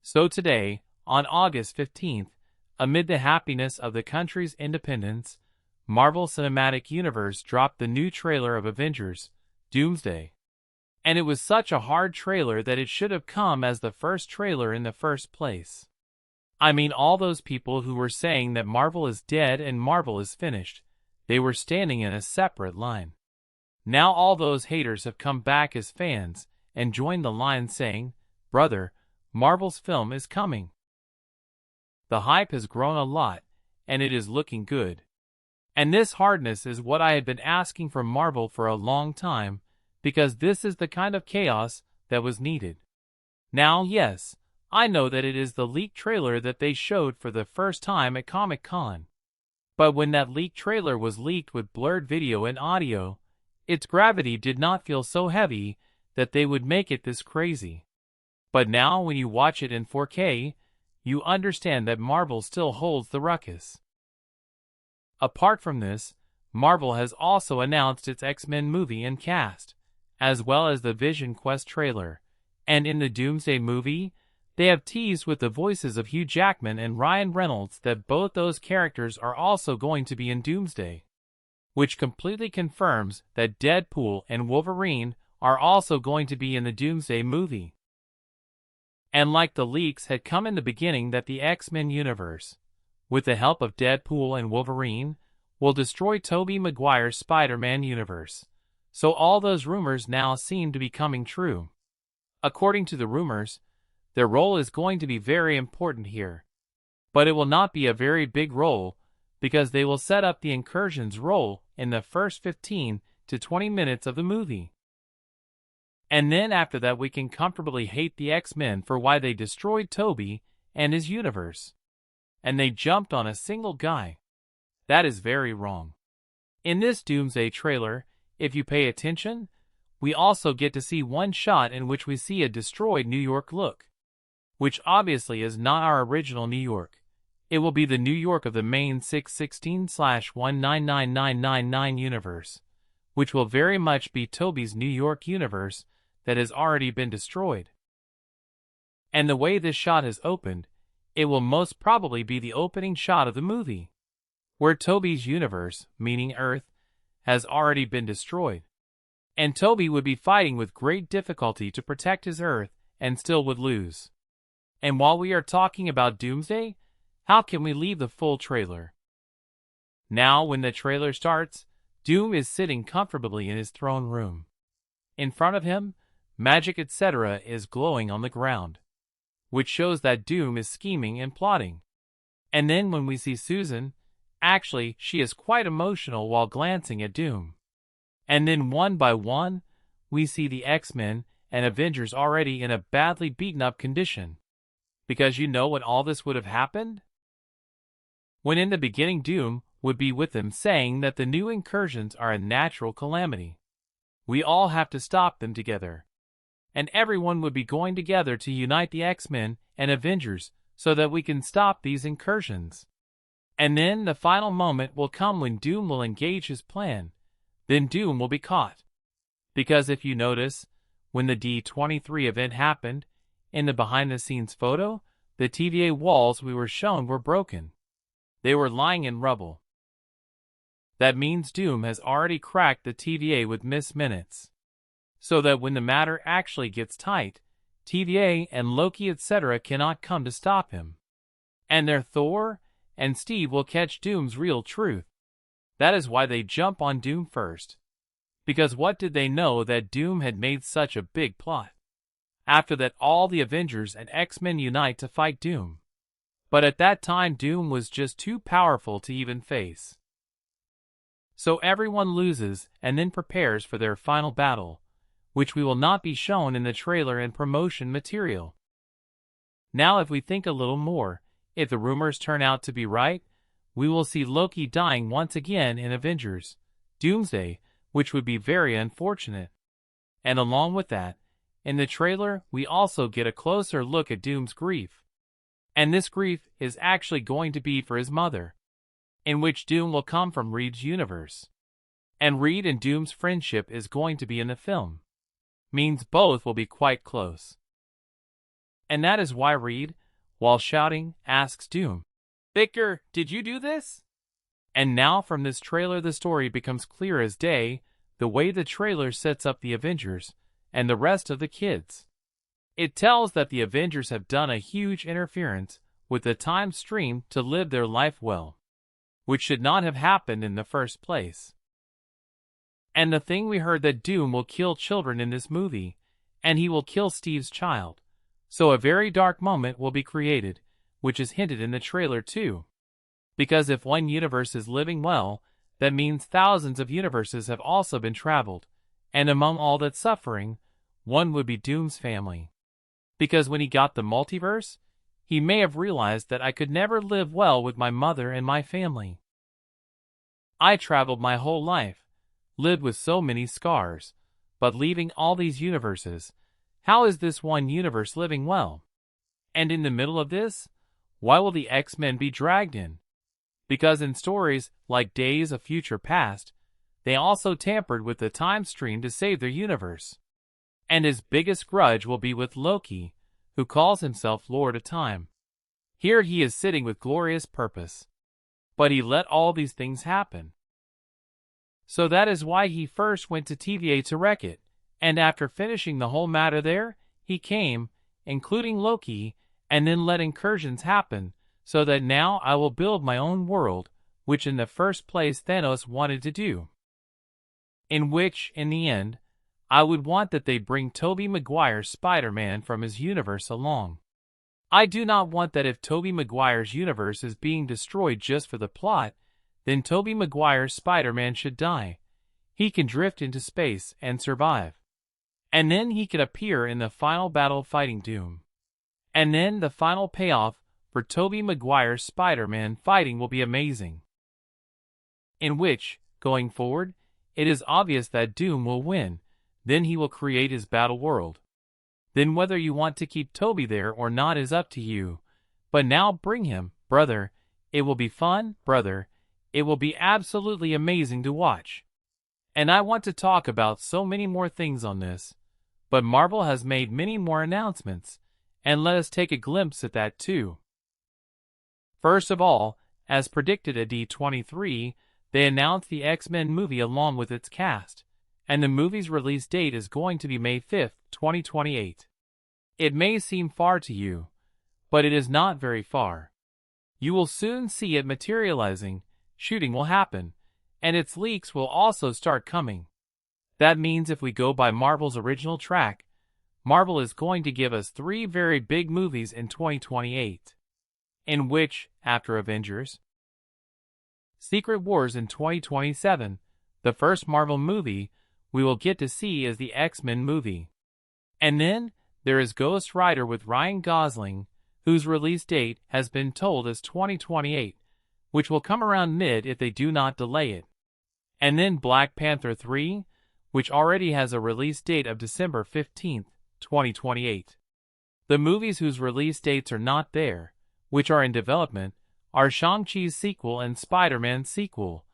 So today, on August 15th, amid the happiness of the country's independence, Marvel Cinematic Universe dropped the new trailer of Avengers Doomsday. And it was such a hard trailer that it should have come as the first trailer in the first place. I mean, all those people who were saying that Marvel is dead and Marvel is finished, they were standing in a separate line. Now all those haters have come back as fans and joined the line saying, "Brother, Marvel's film is coming." The hype has grown a lot, and it is looking good. And this hardness is what I had been asking from Marvel for a long time, because this is the kind of chaos that was needed. Now, yes, I know that it is the leaked trailer that they showed for the first time at Comic-Con. But when that leaked trailer was leaked with blurred video and audio, its gravity did not feel so heavy that they would make it this crazy. But now when you watch it in 4K, you understand that Marvel still holds the ruckus. Apart from this, Marvel has also announced its X-Men movie and cast, as well as the Vision Quest trailer, and in the Doomsday movie, they have teased with the voices of Hugh Jackman and Ryan Reynolds that both those characters are also going to be in Doomsday, which completely confirms that Deadpool and Wolverine are also going to be in the Doomsday movie. And like the leaks had come in the beginning that the X-Men universe, with the help of Deadpool and Wolverine, will destroy Tobey Maguire's Spider-Man universe. So all those rumors now seem to be coming true. According to the rumors, their role is going to be very important here. But it will not be a very big role, because they will set up the Incursion's role in the first 15 to 20 minutes of the movie. And then after that we can comfortably hate the X-Men for why they destroyed Tobey and his universe. And they jumped on a single guy. That is very wrong. In this Doomsday trailer, if you pay attention, we also get to see one shot in which we see a destroyed New York look, which obviously is not our original New York. It will be the New York of the main 616/1999999 universe, which will very much be Tobey's New York universe that has already been destroyed. And the way this shot has opened, it will most probably be the opening shot of the movie, where Tobey's universe, meaning Earth, has already been destroyed. And Tobey would be fighting with great difficulty to protect his Earth and still would lose. And while we are talking about Doomsday, how can we leave the full trailer? Now when the trailer starts, Doom is sitting comfortably in his throne room. In front of him, magic etc. is glowing on the ground, which shows that Doom is scheming and plotting. And then when we see Susan, actually she is quite emotional while glancing at Doom. And then one by one, we see the X-Men and Avengers already in a badly beaten up condition. Because you know when all this would have happened? When in the beginning Doom would be with them saying that the new incursions are a natural calamity. We all have to stop them together. And everyone would be going together to unite the X-Men and Avengers so that we can stop these incursions. And then the final moment will come when Doom will engage his plan. Then Doom will be caught. Because if you notice, when the D23 event happened, in the behind-the-scenes photo, the TVA walls we were shown were broken. They were lying in rubble. That means Doom has already cracked the TVA with missed minutes. So that when the matter actually gets tight, TVA and Loki etc. cannot come to stop him. And their Thor and Steve will catch Doom's real truth. That is why they jump on Doom first. Because what did they know that Doom had made such a big plot? After that all the Avengers and X-Men unite to fight Doom. But at that time Doom was just too powerful to even face. So everyone loses and then prepares for their final battle, which we will not be shown in the trailer and promotion material. Now if we think a little more, if the rumors turn out to be right, we will see Loki dying once again in Avengers Doomsday, which would be very unfortunate. And along with that, in the trailer we also get a closer look at Doom's grief. And this grief is actually going to be for his mother, in which Doom will come from Reed's universe. And Reed and Doom's friendship is going to be in the film. Means both will be quite close. And that is why Reed, while shouting, asks Doom, "Victor, did you do this?" And now from this trailer the story becomes clear as day, the way the trailer sets up the Avengers and the rest of the kids. It tells that the Avengers have done a huge interference with the time stream to live their life well, which should not have happened in the first place. And the thing we heard that Doom will kill children in this movie, and he will kill Steve's child. So a very dark moment will be created, which is hinted in the trailer too. Because if one universe is living well, that means thousands of universes have also been traveled, and among all that suffering, one would be Doom's family. Because when he got the multiverse, he may have realized that I could never live well with my mother and my family. I traveled my whole life, lived with so many scars, but leaving all these universes, how is this one universe living well? And in the middle of this, why will the X-Men be dragged in? Because in stories like Days of Future Past, they also tampered with the time stream to save their universe. And his biggest grudge will be with Loki, who calls himself Lord of Time. Here he is sitting with glorious purpose. But he let all these things happen. So that is why he first went to TVA to wreck it, and after finishing the whole matter there, he came, including Loki, and then let incursions happen, so that now I will build my own world, which in the first place Thanos wanted to do. In which, in the end, I would want that they bring Tobey Maguire's Spider-Man from his universe along. I do not want that if Tobey Maguire's universe is being destroyed just for the plot, then Tobey Maguire's Spider-Man should die. He can drift into space and survive. And then he could appear in the final battle fighting Doom. And then the final payoff for Tobey Maguire's Spider-Man fighting will be amazing. In which, going forward, it is obvious that Doom will win. Then he will create his battle world. Then whether you want to keep Tobey there or not is up to you. But now bring him, brother. It will be fun, brother. It will be absolutely amazing to watch. And I want to talk about so many more things on this. But Marvel has made many more announcements, and let us take a glimpse at that too. First of all, as predicted at D23, they announced the X-Men movie along with its cast, and the movie's release date is going to be May 5, 2028. It may seem far to you, but it is not very far. You will soon see it materializing, shooting will happen, and its leaks will also start coming. That means if we go by Marvel's original track, Marvel is going to give us 3 very big movies in 2028. In which, after Avengers, Secret Wars in 2027, the first Marvel movie we will get to see is the X-Men movie. And then, there is Ghost Rider with Ryan Gosling, whose release date has been told as 2028, which will come around mid if they do not delay it. And then Black Panther 3, which already has a release date of December 15, 2028. The movies whose release dates are not there, which are in development, are Shang-Chi's sequel and Spider-Man's sequel,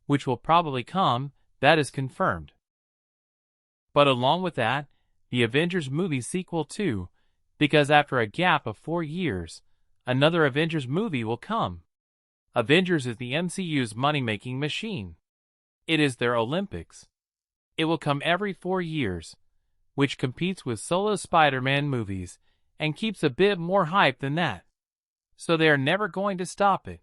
which will probably come, that is confirmed. But along with that, the Avengers movie sequel too, because after a gap of 4 years, another Avengers movie will come. Avengers is the MCU's money-making machine. It is their Olympics. It will come every 4 years, which competes with solo Spider-Man movies and keeps a bit more hype than that. So they are never going to stop it.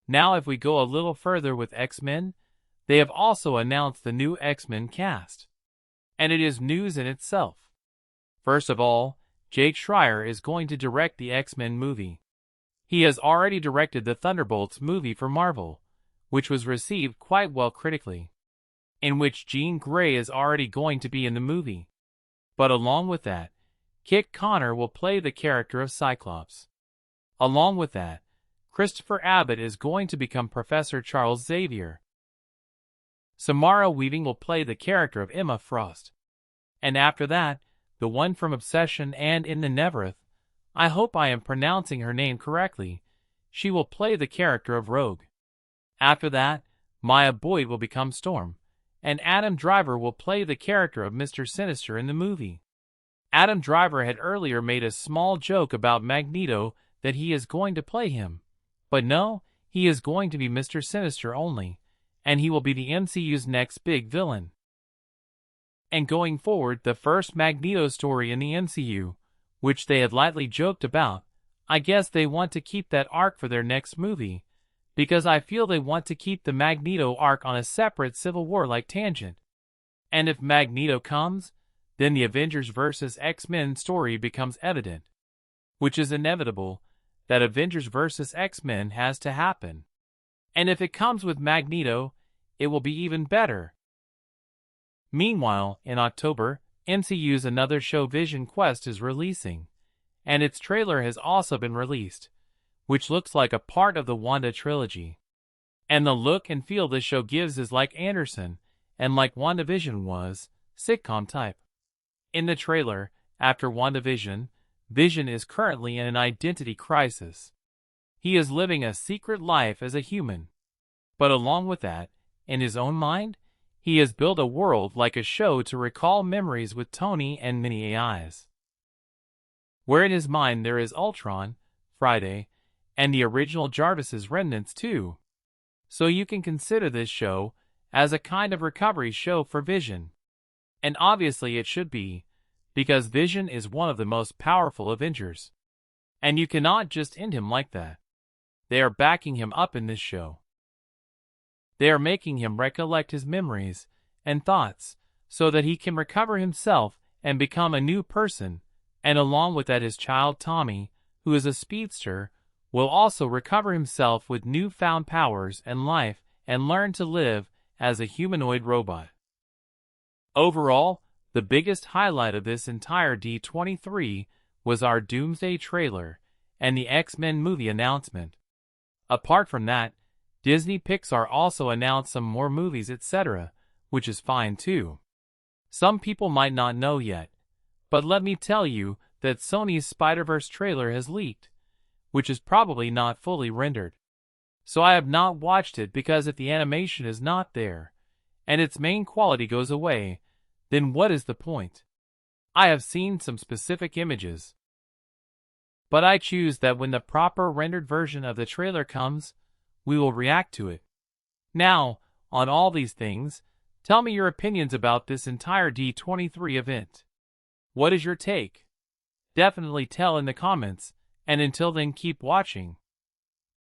Now if we go a little further with X-Men, they have also announced the new X-Men cast. And it is news in itself. First of all, Jake Schreier is going to direct the X-Men movie. He has already directed the Thunderbolts movie for Marvel, which was received quite well critically, in which Jean Grey is already going to be in the movie. But along with that, Kit Connor will play the character of Cyclops. Along with that, Christopher Abbott is going to become Professor Charles Xavier. Samara Weaving will play the character of Emma Frost. And after that, the one from Obsession and In the Neverth, I hope I am pronouncing her name correctly, she will play the character of Rogue. After that, Maya Boyd will become Storm, and Adam Driver will play the character of Mr. Sinister in the movie. Adam Driver had earlier made a small joke about Magneto that he is going to play him. But no, he is going to be Mr. Sinister only, and he will be the MCU's next big villain. And going forward, the first Magneto story in the MCU, which they had lightly joked about, I guess they want to keep that arc for their next movie, because I feel they want to keep the Magneto arc on a separate Civil War-like tangent. And if Magneto comes, then the Avengers vs. X-Men story becomes evident, which is inevitable, that Avengers vs. X-Men has to happen. And if it comes with Magneto, it will be even better. Meanwhile, in October, MCU's another show Vision Quest is releasing, and its trailer has also been released, which looks like a part of the Wanda trilogy. And the look and feel this show gives is like Anderson, and like WandaVision was, sitcom type. In the trailer, after WandaVision, Vision is currently in an identity crisis. He is living a secret life as a human. But along with that, in his own mind, he has built a world like a show to recall memories with Tony and many AIs. Where in his mind there is Ultron, Friday, and the original Jarvis's remnants too. So you can consider this show as a kind of recovery show for Vision. And obviously it should be, because Vision is one of the most powerful Avengers. And you cannot just end him like that. They are backing him up in this show. They are making him recollect his memories and thoughts so that he can recover himself and become a new person, and along with that his child Tommy, who is a speedster, will also recover himself with newfound powers and life and learn to live as a humanoid robot. Overall, the biggest highlight of this entire D23 was our Doomsday trailer and the X-Men movie announcement. Apart from that, Disney Pixar also announced some more movies etc., which is fine too. Some people might not know yet, but let me tell you that Sony's Spider-Verse trailer has leaked, which is probably not fully rendered. So I have not watched it because if the animation is not there, and its main quality goes away, then what is the point? I have seen some specific images, but I choose that when the proper rendered version of the trailer comes, we will react to it. Now, on all these things, tell me your opinions about this entire D23 event. What is your take? Definitely tell in the comments, and until then keep watching.